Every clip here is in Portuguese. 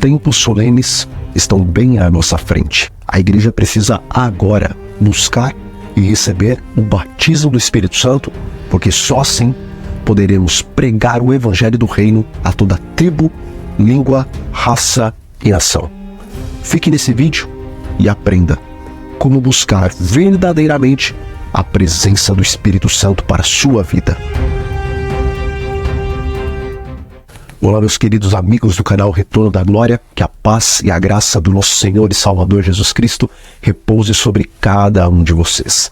tempos solenes estão bem à nossa frente. A igreja precisa agora buscar e receber o batismo do Espírito Santo, porque só assim poderemos pregar o evangelho do reino a toda tribo, língua, raça e nação. Fique nesse vídeo e aprenda como buscar verdadeiramente a presença do Espírito Santo para a sua vida. Olá, meus queridos amigos do canal Retorno da Glória, que a paz e a graça do nosso Senhor e Salvador Jesus Cristo repouse sobre cada um de vocês.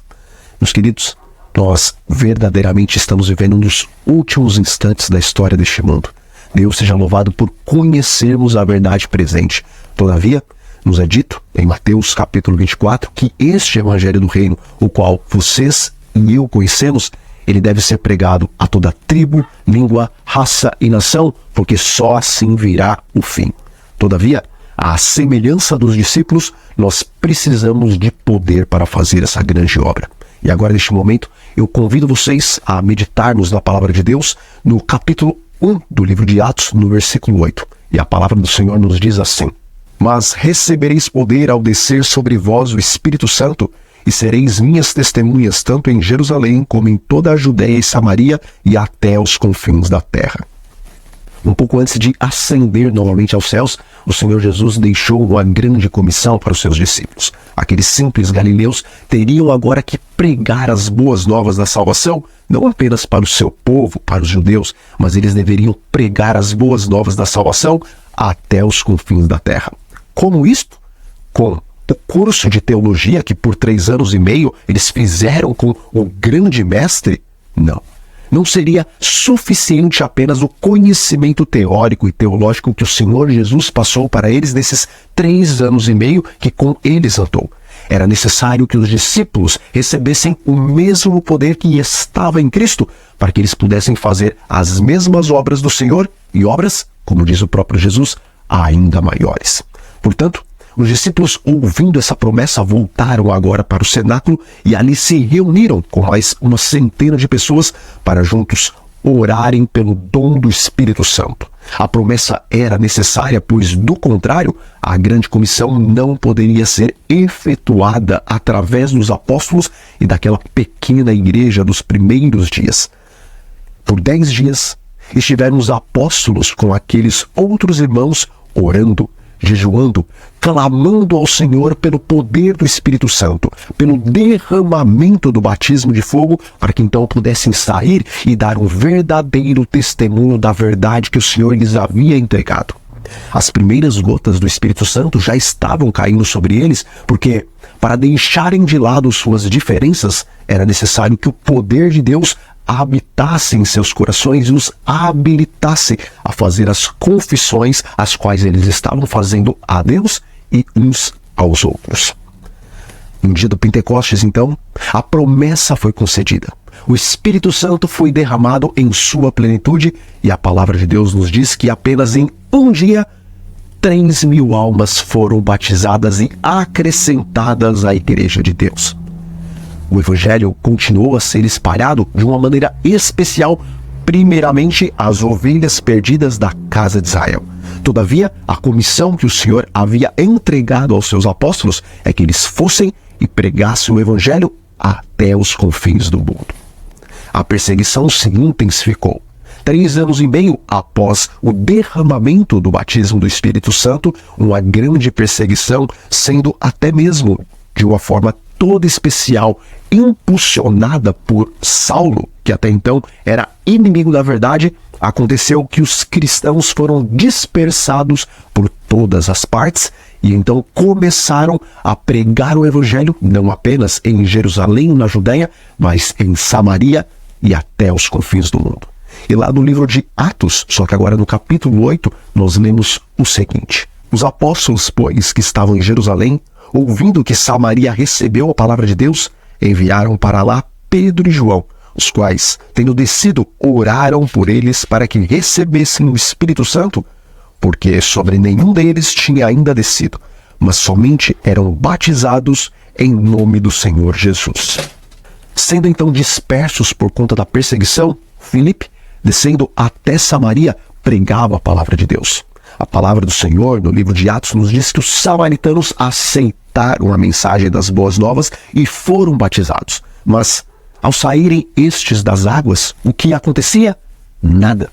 Meus queridos, nós verdadeiramente estamos vivendo um dos últimos instantes da história deste mundo. Deus seja louvado por conhecermos a verdade presente. Todavia, nos é dito em Mateus capítulo 24 que este evangelho do reino, o qual vocês e eu conhecemos, ele deve ser pregado a toda tribo, língua, raça e nação, porque só assim virá o fim. Todavia, à semelhança dos discípulos, nós precisamos de poder para fazer essa grande obra. E agora, neste momento, eu convido vocês a meditarmos na palavra de Deus no capítulo 1 do livro de Atos, no versículo 8. E a palavra do Senhor nos diz assim: Mas recebereis poder ao descer sobre vós o Espírito Santo, e sereis minhas testemunhas tanto em Jerusalém como em toda a Judéia e Samaria e até os confins da terra. Um pouco antes de ascender novamente aos céus, o Senhor Jesus deixou uma grande comissão para os seus discípulos. Aqueles simples galileus teriam agora que pregar as boas novas da salvação, não apenas para o seu povo, para os judeus, mas eles deveriam pregar as boas novas da salvação até os confins da terra. Como isto? Com o curso de teologia que por 3 anos e meio eles fizeram com o grande mestre? Não seria suficiente apenas o conhecimento teórico e teológico que o Senhor Jesus passou para eles nesses 3 anos e meio que com eles andou. Era necessário que os discípulos recebessem o mesmo poder que estava em Cristo, para que eles pudessem fazer as mesmas obras do Senhor e obras, como diz o próprio Jesus, ainda maiores. Portanto, os discípulos, ouvindo essa promessa, voltaram agora para o cenáculo e ali se reuniram com mais uma centena de pessoas para juntos orarem pelo dom do Espírito Santo. A promessa era necessária, pois, do contrário, a grande comissão não poderia ser efetuada através dos apóstolos e daquela pequena igreja dos primeiros dias. Por 10 dias, estiveram os apóstolos com aqueles outros irmãos orando, jejuando, clamando ao Senhor pelo poder do Espírito Santo, pelo derramamento do batismo de fogo, para que então pudessem sair e dar um verdadeiro testemunho da verdade que o Senhor lhes havia entregado. As primeiras gotas do Espírito Santo já estavam caindo sobre eles, porque para deixarem de lado suas diferenças, era necessário que o poder de Deus habitasse em seus corações e os habilitasse a fazer as confissões as quais eles estavam fazendo a Deus e uns aos outros. No dia do Pentecostes, então, a promessa foi concedida. O Espírito Santo foi derramado em sua plenitude e a palavra de Deus nos diz que apenas em um dia 3.000 almas foram batizadas e acrescentadas à Igreja de Deus. O Evangelho continuou a ser espalhado de uma maneira especial, primeiramente às ovelhas perdidas da casa de Israel. Todavia, a comissão que o Senhor havia entregado aos seus apóstolos é que eles fossem e pregassem o Evangelho até os confins do mundo. A perseguição se intensificou. 3 anos e meio após o derramamento do batismo do Espírito Santo, uma grande perseguição, sendo até mesmo de uma forma toda especial, impulsionada por Saulo, que até então era inimigo da verdade, aconteceu que os cristãos foram dispersados por todas as partes e então começaram a pregar o Evangelho não apenas em Jerusalém, na Judéia, mas em Samaria e até os confins do mundo. E lá no livro de Atos, só que agora no capítulo 8, nós lemos o seguinte: Os apóstolos, pois, que estavam em Jerusalém, ouvindo que Samaria recebeu a palavra de Deus, enviaram para lá Pedro e João, os quais, tendo descido, oraram por eles para que recebessem o Espírito Santo, porque sobre nenhum deles tinha ainda descido, mas somente eram batizados em nome do Senhor Jesus. Sendo então dispersos por conta da perseguição, Filipe, descendo até Samaria, pregava a palavra de Deus. A palavra do Senhor, no livro de Atos, nos diz que os samaritanos aceitaram a mensagem das boas novas e foram batizados. Mas, ao saírem estes das águas, o que acontecia? Nada.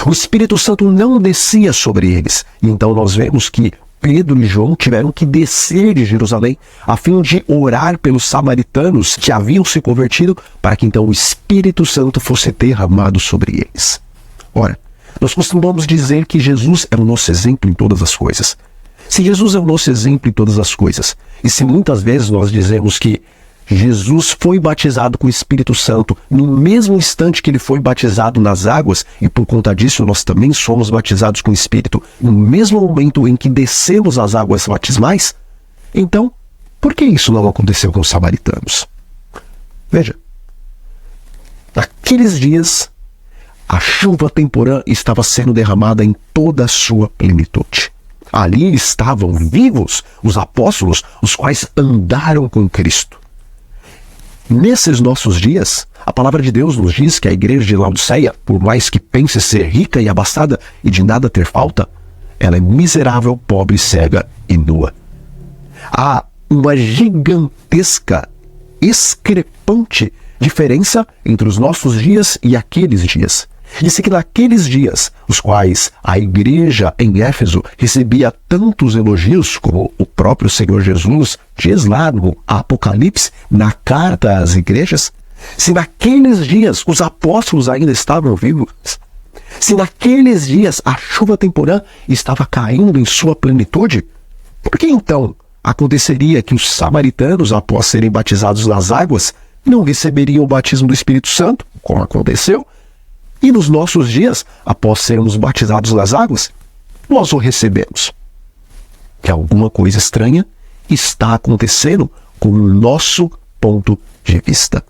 O Espírito Santo não descia sobre eles. E então nós vemos que Pedro e João tiveram que descer de Jerusalém a fim de orar pelos samaritanos que haviam se convertido, para que então o Espírito Santo fosse derramado sobre eles. Ora, nós costumamos dizer que Jesus é o nosso exemplo em todas as coisas. Se Jesus é o nosso exemplo em todas as coisas, e se muitas vezes nós dizemos que Jesus foi batizado com o Espírito Santo no mesmo instante que ele foi batizado nas águas, e por conta disso nós também somos batizados com o Espírito no mesmo momento em que descemos as águas batismais, então, por que isso não aconteceu com os samaritanos? Veja, naqueles dias, a chuva temporã estava sendo derramada em toda a sua plenitude. Ali estavam vivos os apóstolos, os quais andaram com Cristo. Nesses nossos dias, a palavra de Deus nos diz que a igreja de Laodiceia, por mais que pense ser rica e abastada e de nada ter falta, ela é miserável, pobre, cega e nua. Há uma gigantesca, discrepante diferença entre os nossos dias e aqueles dias. Disse que naqueles dias, os quais a igreja em Éfeso recebia tantos elogios, como o próprio Senhor Jesus diz lá no Apocalipse, na carta às igrejas, se naqueles dias os apóstolos ainda estavam vivos, se naqueles dias a chuva temporã estava caindo em sua plenitude, por que então aconteceria que os samaritanos, após serem batizados nas águas, não receberiam o batismo do Espírito Santo, como aconteceu? E nos nossos dias, após sermos batizados nas águas, nós o recebemos. Que alguma coisa estranha está acontecendo com o nosso ponto de vista.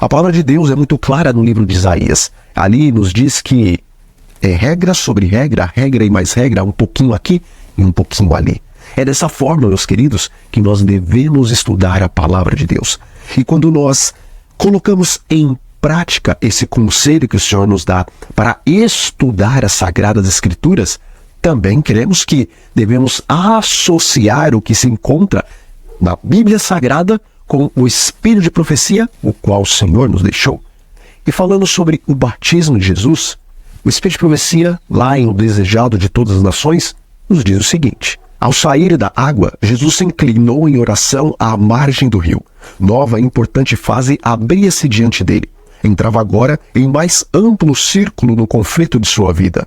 A palavra de Deus é muito clara no livro de Isaías. Ali nos diz que é regra sobre regra, regra e mais regra, um pouquinho aqui e um pouquinho ali. É dessa forma, meus queridos, que nós devemos estudar a palavra de Deus. E quando nós colocamos em prática esse conselho que o Senhor nos dá para estudar as Sagradas Escrituras, também cremos que devemos associar o que se encontra na Bíblia Sagrada com o Espírito de profecia, o qual o Senhor nos deixou. E falando sobre o batismo de Jesus, o Espírito de profecia, lá em O Desejado de Todas as Nações, nos diz o seguinte: ao sair da água, Jesus se inclinou em oração à margem do rio. Nova e importante fase abria-se diante dele. Entrava agora em mais amplo círculo no conflito de sua vida.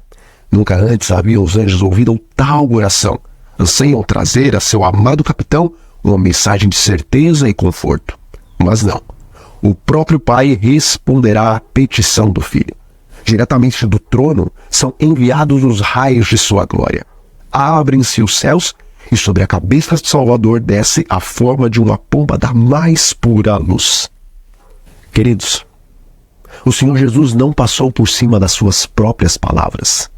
Nunca antes haviam os anjos ouvido tal oração. Anseiam trazer a seu amado capitão uma mensagem de certeza e conforto. Mas não. O próprio Pai responderá à petição do Filho. Diretamente do trono são enviados os raios de sua glória. Abrem-se os céus e sobre a cabeça do Salvador desce a forma de uma pomba da mais pura luz. Queridos, o Senhor Jesus não passou por cima das suas próprias palavras,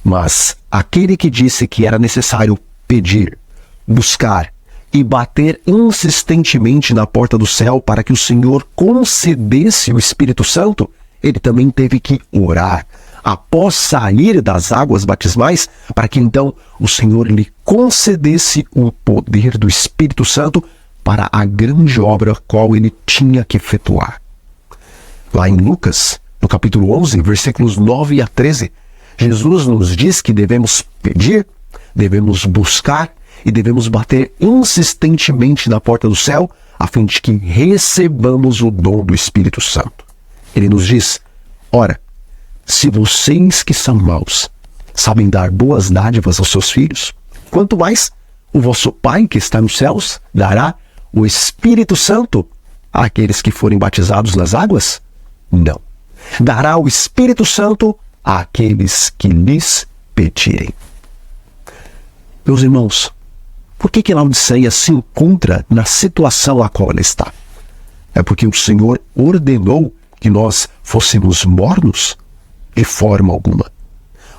mas aquele que disse que era necessário pedir, buscar e bater insistentemente na porta do céu para que o Senhor concedesse o Espírito Santo, ele também teve que orar após sair das águas batismais para que então o Senhor lhe concedesse o poder do Espírito Santo para a grande obra qual ele tinha que efetuar. Lá em Lucas, no capítulo 11, versículos 9 a 13, Jesus nos diz que devemos pedir, devemos buscar e devemos bater insistentemente na porta do céu a fim de que recebamos o dom do Espírito Santo. Ele nos diz: ora, se vocês que são maus sabem dar boas dádivas aos seus filhos, quanto mais o vosso Pai que está nos céus dará o Espírito Santo àqueles que forem batizados nas águas? Não. Dará o Espírito Santo àqueles que lhes pedirem. Meus irmãos, por que Laodiceia se encontra na situação a qual ela está? É porque o Senhor ordenou que nós fôssemos mornos? De forma alguma.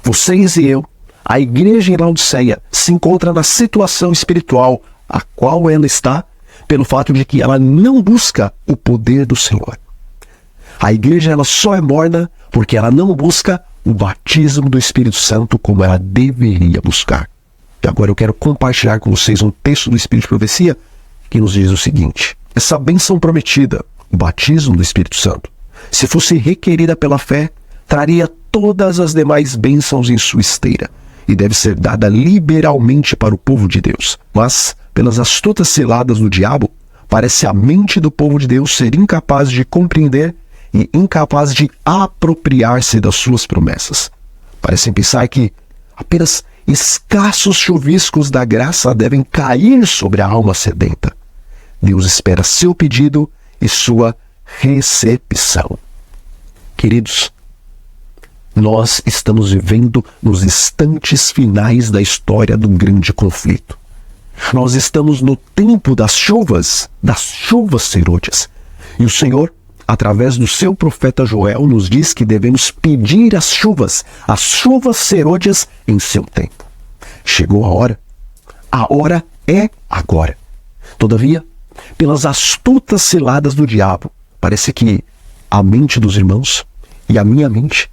Vocês e eu, a igreja em Laodiceia, se encontra na situação espiritual a qual ela está, pelo fato de que ela não busca o poder do Senhor. A igreja ela só é morna porque ela não busca o batismo do Espírito Santo como ela deveria buscar. E agora eu quero compartilhar com vocês um texto do Espírito de Profecia que nos diz o seguinte: essa bênção prometida, o batismo do Espírito Santo, se fosse requerida pela fé, traria todas as demais bênçãos em sua esteira e deve ser dada liberalmente para o povo de Deus. Mas, pelas astutas ciladas do diabo, parece a mente do povo de Deus ser incapaz de compreender e incapaz de apropriar-se das suas promessas. Parecem pensar que apenas escassos chuviscos da graça devem cair sobre a alma sedenta. Deus espera seu pedido e sua recepção. Queridos, nós estamos vivendo nos instantes finais da história do grande conflito. Nós estamos no tempo das chuvas serôdias. E o Senhor, através do seu profeta Joel, nos diz que devemos pedir as chuvas serôdias em seu tempo. Chegou a hora é agora. Todavia, pelas astutas ciladas do diabo, parece que a mente dos irmãos e a minha mente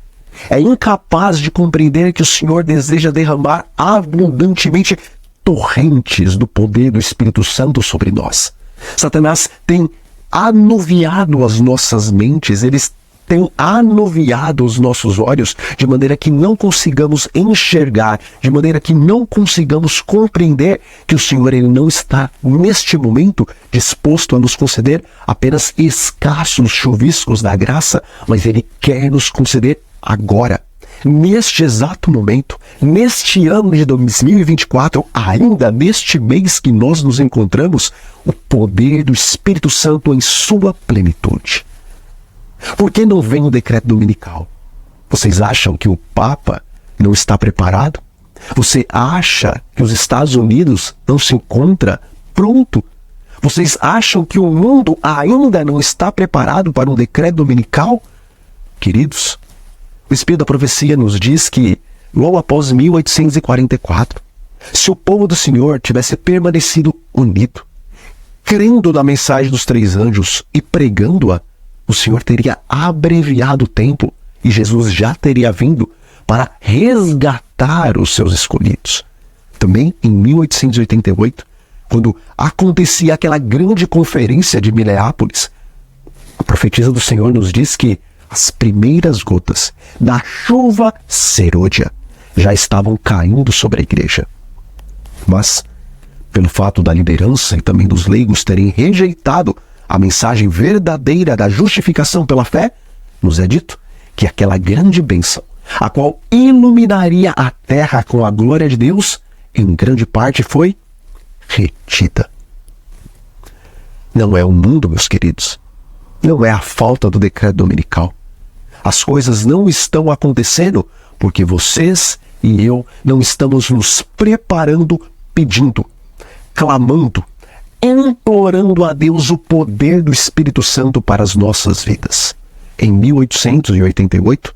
é incapaz de compreender que o Senhor deseja derramar abundantemente torrentes do poder do Espírito Santo sobre nós. Satanás tem anuviado as nossas mentes, eles têm anuviado os nossos olhos de maneira que não consigamos enxergar, de maneira que não consigamos compreender que o Senhor ele não está, neste momento, disposto a nos conceder apenas escassos chuviscos da graça, mas Ele quer nos conceder agora, neste exato momento, neste ano de 2024, ainda neste mês que nós nos encontramos, o poder do Espírito Santo em sua plenitude. Por que não vem o decreto dominical? Vocês acham que o Papa não está preparado? Você acha que os Estados Unidos não se encontra pronto? Vocês acham que o mundo ainda não está preparado para um decreto dominical? Queridos, o Espírito da Profecia nos diz que, logo após 1844, se o povo do Senhor tivesse permanecido unido, crendo na mensagem dos 3 anjos e pregando-a, o Senhor teria abreviado o tempo e Jesus já teria vindo para resgatar os seus escolhidos. Também em 1888, quando acontecia aquela grande conferência de Minneapolis, a profetisa do Senhor nos diz que as primeiras gotas da chuva serôdia já estavam caindo sobre a igreja. Mas, pelo fato da liderança e também dos leigos terem rejeitado a mensagem verdadeira da justificação pela fé, nos é dito que aquela grande bênção, a qual iluminaria a terra com a glória de Deus, em grande parte foi retida. Não é o mundo, meus queridos. Não é a falta do decreto dominical. As coisas não estão acontecendo porque vocês e eu não estamos nos preparando, pedindo, clamando, implorando a Deus o poder do Espírito Santo para as nossas vidas. Em 1888,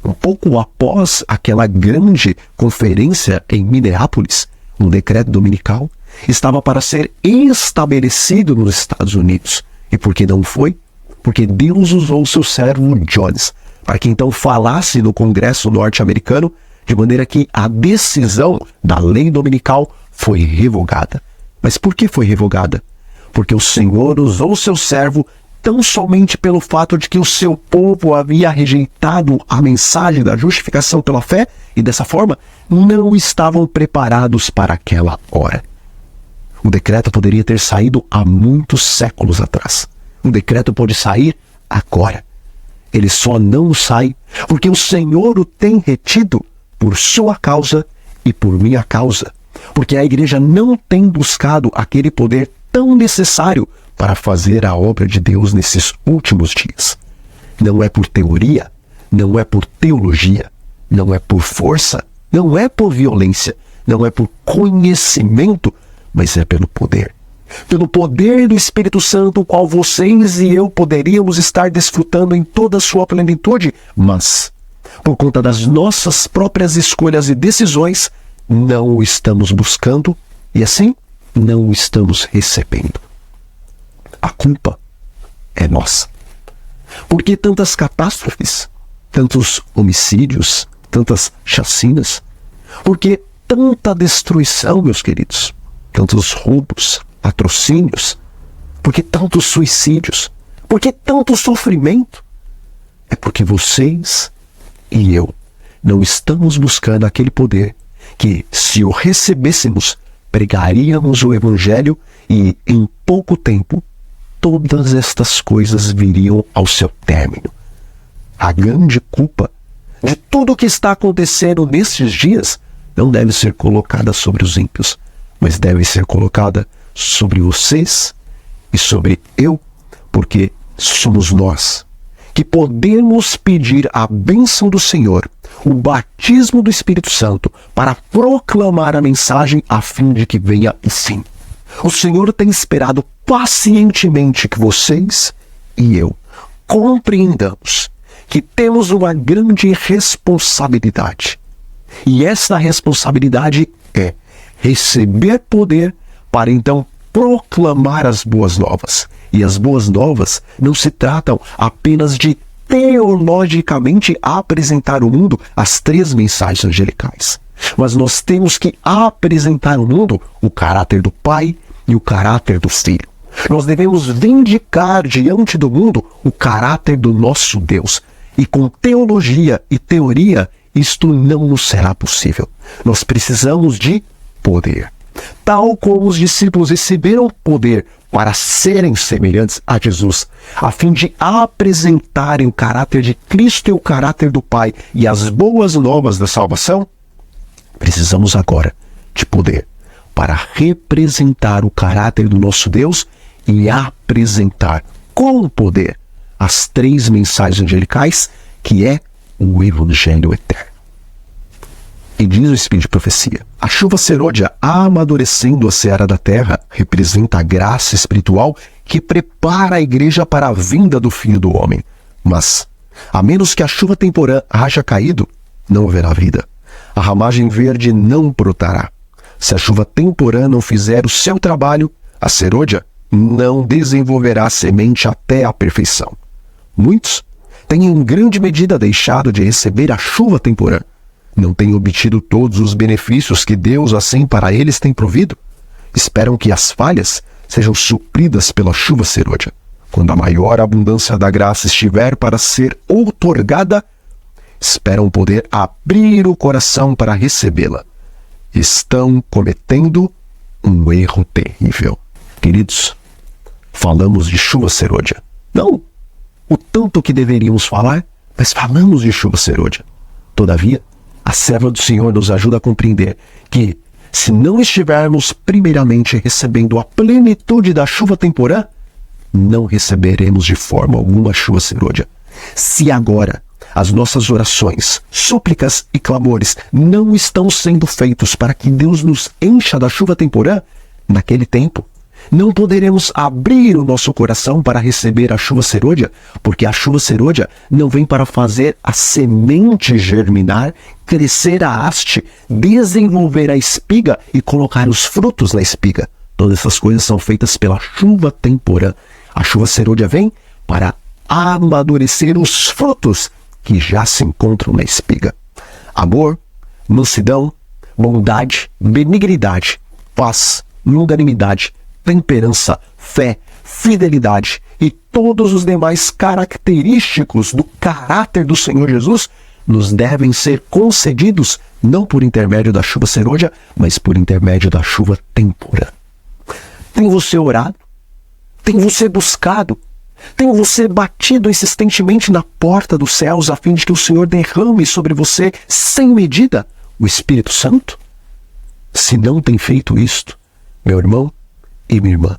um pouco após aquela grande conferência em Minneapolis, um decreto dominical estava para ser estabelecido nos Estados Unidos. E por que não foi? Porque Deus usou o seu servo Jones para que então falasse no Congresso norte-americano, de maneira que a decisão da lei dominical foi revogada. Mas por que foi revogada? Porque o Senhor usou o seu servo tão somente pelo fato de que o seu povo havia rejeitado a mensagem da justificação pela fé e dessa forma não estavam preparados para aquela hora. O decreto poderia ter saído há muitos séculos atrás. O decreto pode sair agora. Ele só não sai porque o Senhor o tem retido por sua causa e por minha causa. Porque a igreja não tem buscado aquele poder tão necessário para fazer a obra de Deus nesses últimos dias. Não é por teoria, não é por teologia, não é por força, não é por violência, não é por conhecimento, mas é pelo poder. Pelo poder do Espírito Santo, o qual vocês e eu poderíamos estar desfrutando em toda a sua plenitude, mas, por conta das nossas próprias escolhas e decisões, não o estamos buscando e assim não o estamos recebendo. A culpa é nossa. Por que tantas catástrofes? tantos homicídios, tantas chacinas? Por que tanta destruição, meus queridos? Tantos roubos, latrocínios? Por que tantos suicídios? Por que tanto sofrimento? É porque vocês e eu não estamos buscando aquele poder que, se o recebêssemos, pregaríamos o Evangelho e, em pouco tempo, todas estas coisas viriam ao seu término. A grande culpa de tudo o que está acontecendo nestes dias não deve ser colocada sobre os ímpios, mas deve ser colocada sobre vocês e sobre eu, porque somos nós que podemos pedir a bênção do Senhor, o batismo do Espírito Santo, para proclamar a mensagem a fim de que venha o fim. O Senhor tem esperado pacientemente que vocês e eu compreendamos que temos uma grande responsabilidade. E essa responsabilidade é receber poder para então proclamar as boas novas. E as boas novas não se tratam apenas de teologicamente apresentar ao mundo as 3 mensagens angelicais. Mas nós temos que apresentar ao mundo o caráter do Pai e o caráter do Filho. Nós devemos vindicar diante do mundo o caráter do nosso Deus. E com teologia e teoria, isto não nos será possível. Nós precisamos de poder. Tal como os discípulos receberam poder para serem semelhantes a Jesus, a fim de apresentarem o caráter de Cristo e o caráter do Pai e as boas novas da salvação, precisamos agora de poder para representar o caráter do nosso Deus e apresentar com poder as 3 mensagens angelicais, que é o Evangelho eterno. E diz o Espírito de Profecia: a chuva serôdia amadurecendo a seara da terra representa a graça espiritual que prepara a igreja para a vinda do Filho do Homem. Mas, a menos que a chuva temporã haja caído, não haverá vida. A ramagem verde não brotará. Se a chuva temporã não fizer o seu trabalho, a serôdia não desenvolverá semente até a perfeição. Muitos têm em grande medida deixado de receber a chuva temporã. Não têm obtido todos os benefícios que Deus assim para eles tem provido. Esperam que as falhas sejam supridas pela chuva serôdia. Quando a maior abundância da graça estiver para ser outorgada, esperam poder abrir o coração para recebê-la. Estão cometendo um erro terrível. Queridos, falamos de chuva serôdia. Não o tanto que deveríamos falar, mas falamos de chuva serôdia. Todavia, a serva do Senhor nos ajuda a compreender que, se não estivermos primeiramente recebendo a plenitude da chuva temporã, não receberemos de forma alguma a chuva serôdia. Se agora as nossas orações, súplicas e clamores não estão sendo feitos para que Deus nos encha da chuva temporã, naquele tempo, não poderemos abrir o nosso coração para receber a chuva serôdia, porque a chuva serôdia não vem para fazer a semente germinar, crescer a haste, desenvolver a espiga e colocar os frutos na espiga. Todas essas coisas são feitas pela chuva temporã. A chuva serôdia vem para amadurecer os frutos que já se encontram na espiga. Amor, mansidão, bondade, benignidade, paz, longanimidade, temperança, fé, fidelidade e todos os demais característicos do caráter do Senhor Jesus nos devem ser concedidos não por intermédio da chuva serôdia, mas por intermédio da chuva temporã. Tem você orado? Tem você buscado? Tem você batido insistentemente na porta dos céus a fim de que o Senhor derrame sobre você sem medida o Espírito Santo? Se não tem feito isto, meu irmão e minha irmã,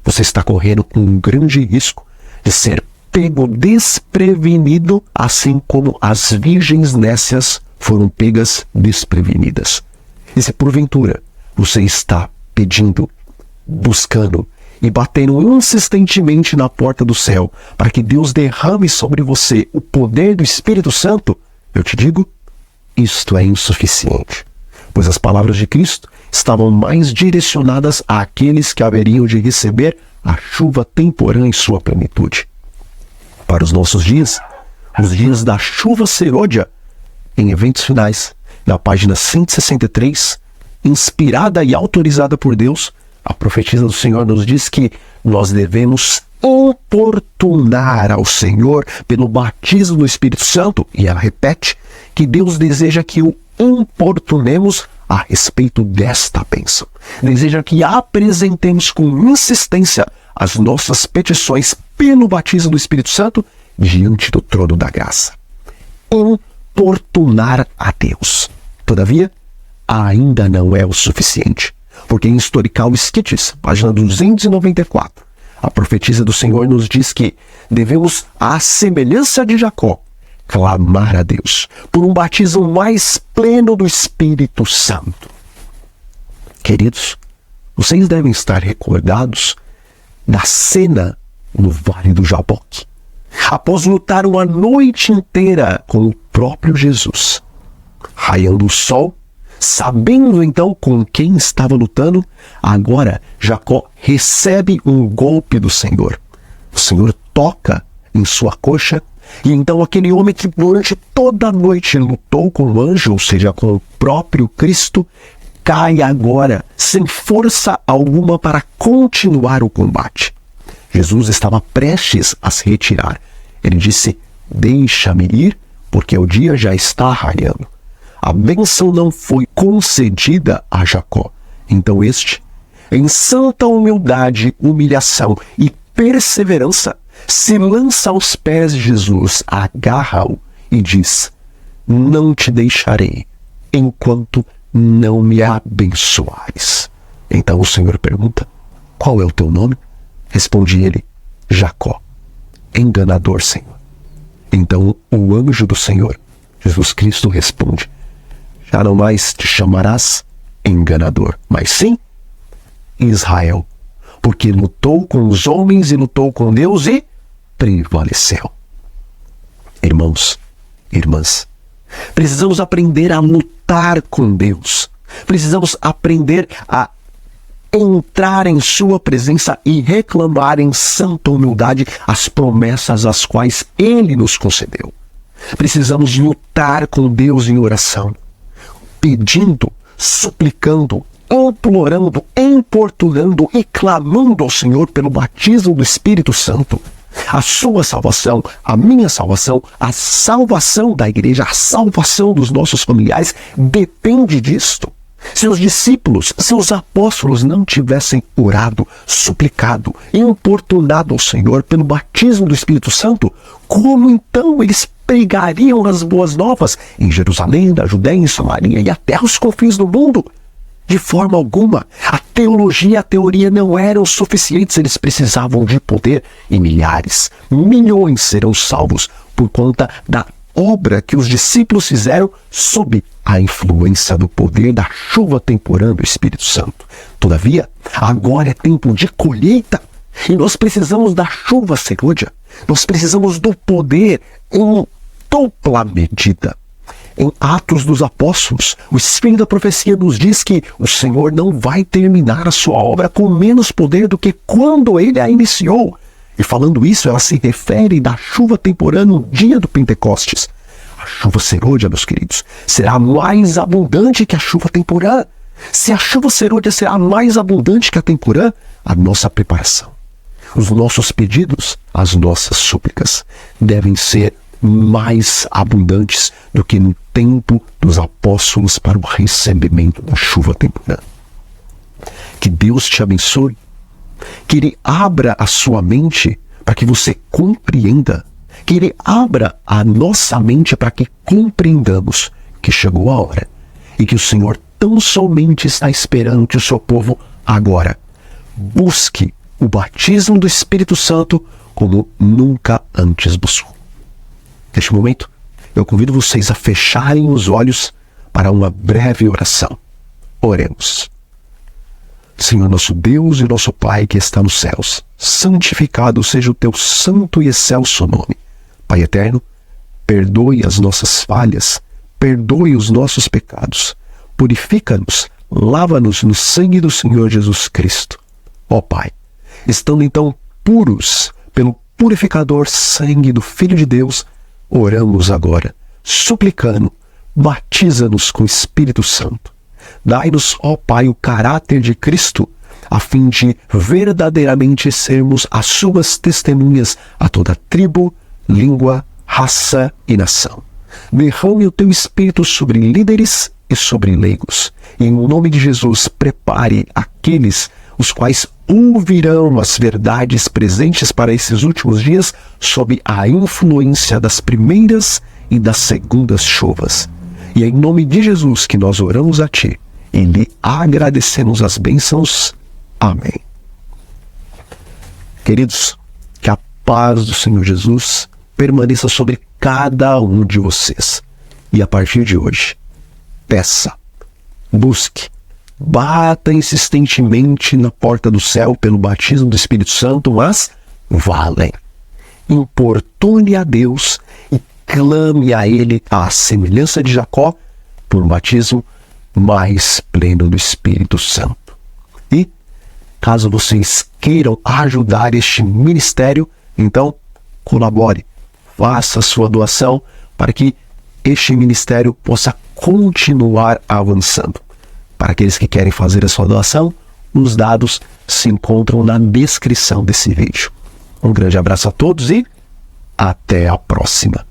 você está correndo um grande risco de ser pego desprevenido, assim como as virgens nécias foram pegas desprevenidas. E se porventura você está pedindo, buscando e batendo insistentemente na porta do céu para que Deus derrame sobre você o poder do Espírito Santo, eu te digo, isto é insuficiente, pois as palavras de Cristo estavam mais direcionadas àqueles que haveriam de receber a chuva temporã em sua plenitude. Para os nossos dias, nos dias da chuva serôdia, em eventos finais, na página 163, inspirada e autorizada por Deus, a profetisa do Senhor nos diz que nós devemos importunar ao Senhor pelo batismo do Espírito Santo, e ela repete que Deus deseja que o importunemos a respeito desta bênção. Deseja que apresentemos com insistência as nossas petições pelo batismo do Espírito Santo diante do trono da graça. Importunar a Deus. Todavia, ainda não é o suficiente, porque em Historical Scites, página 294, a profetisa do Senhor nos diz que devemos, à semelhança de Jacó, clamar a Deus por um batismo mais pleno do Espírito Santo. Queridos, vocês devem estar recordados da cena no Vale do Jaboque. Após lutar uma noite inteira com o próprio Jesus, raiando o sol, sabendo então com quem estava lutando, agora Jacó recebe um golpe do Senhor. O Senhor toca em sua coxa, e então aquele homem que durante toda a noite lutou com o anjo, ou seja, com o próprio Cristo, cai agora sem força alguma para continuar o combate. Jesus estava prestes a se retirar. Ele disse: deixa-me ir, porque o dia já está raiando. A bênção não foi concedida a Jacó. Então este, em santa humildade, humilhação e perseverança, se lança aos pés de Jesus, agarra-o e diz: não te deixarei, enquanto não me abençoares. Então o Senhor pergunta: qual é o teu nome? Responde ele: Jacó. Enganador, Senhor. Então o anjo do Senhor, Jesus Cristo, responde: já não mais te chamarás enganador, mas sim Israel, porque lutou com os homens e lutou com Deus e prevaleceu. Irmãos, irmãs, precisamos aprender a lutar com Deus. Precisamos aprender a entrar em sua presença e reclamar em santa humildade as promessas as quais Ele nos concedeu. Precisamos lutar com Deus em oração, pedindo, suplicando, implorando, importunando e clamando ao Senhor pelo batismo do Espírito Santo. A sua salvação, a minha salvação, a salvação da igreja, a salvação dos nossos familiares depende disto. Se os discípulos, se os apóstolos não tivessem orado, suplicado, importunado ao Senhor pelo batismo do Espírito Santo, como então eles pregariam as boas novas em Jerusalém, na Judéia, em Samaria e até os confins do mundo? De forma alguma. A teologia e a teoria não eram suficientes, eles precisavam de poder, e milhares, milhões serão salvos por conta da obra que os discípulos fizeram sob a influência do poder da chuva temporã do Espírito Santo. Todavia, agora é tempo de colheita, e nós precisamos da chuva serôdia, nós precisamos do poder em dupla medida. Em Atos dos Apóstolos, o Espírito da profecia nos diz que o Senhor não vai terminar a sua obra com menos poder do que quando Ele a iniciou. E falando isso, ela se refere da chuva temporã no dia do Pentecostes. A chuva serôdia, meus queridos, será mais abundante que a chuva temporã. Se a chuva serôdia será mais abundante que a temporã, a nossa preparação, os nossos pedidos, as nossas súplicas devem ser mais abundantes do que no tempo dos apóstolos para o recebimento da chuva temporã. Que Deus te abençoe, que Ele abra a sua mente para que você compreenda, que Ele abra a nossa mente para que compreendamos que chegou a hora e que o Senhor tão somente está esperando que o seu povo agora busque o batismo do Espírito Santo como nunca antes buscou. Neste momento, eu convido vocês a fecharem os olhos para uma breve oração. Oremos. Senhor nosso Deus e nosso Pai que está nos céus, santificado seja o teu santo e excelso nome. Pai eterno, perdoe as nossas falhas, perdoe os nossos pecados, purifica-nos, lava-nos no sangue do Senhor Jesus Cristo. Ó Pai, estando então puros pelo purificador sangue do Filho de Deus, oramos agora, suplicando, batiza-nos com o Espírito Santo. Dai-nos, ó Pai, o caráter de Cristo, a fim de verdadeiramente sermos as suas testemunhas a toda tribo, língua, raça e nação. Derrame o teu Espírito sobre líderes e sobre leigos. E em nome de Jesus, prepare aqueles os quais ouvirão as verdades presentes para esses últimos dias sob a influência das primeiras e das segundas chuvas. E é em nome de Jesus que nós oramos a Ti e lhe agradecemos as bênçãos. Amém. Queridos, que a paz do Senhor Jesus permaneça sobre cada um de vocês. E a partir de hoje, peça, busque, bata insistentemente na porta do céu pelo batismo do Espírito Santo, mas vá além. Importune a Deus e clame a Ele, à semelhança de Jacó, por um batismo mais pleno do Espírito Santo. E, caso vocês queiram ajudar este ministério, então colabore, faça a sua doação para que este ministério possa continuar avançando. Para aqueles que querem fazer a sua doação, os dados se encontram na descrição desse vídeo. Um grande abraço a todos e até a próxima.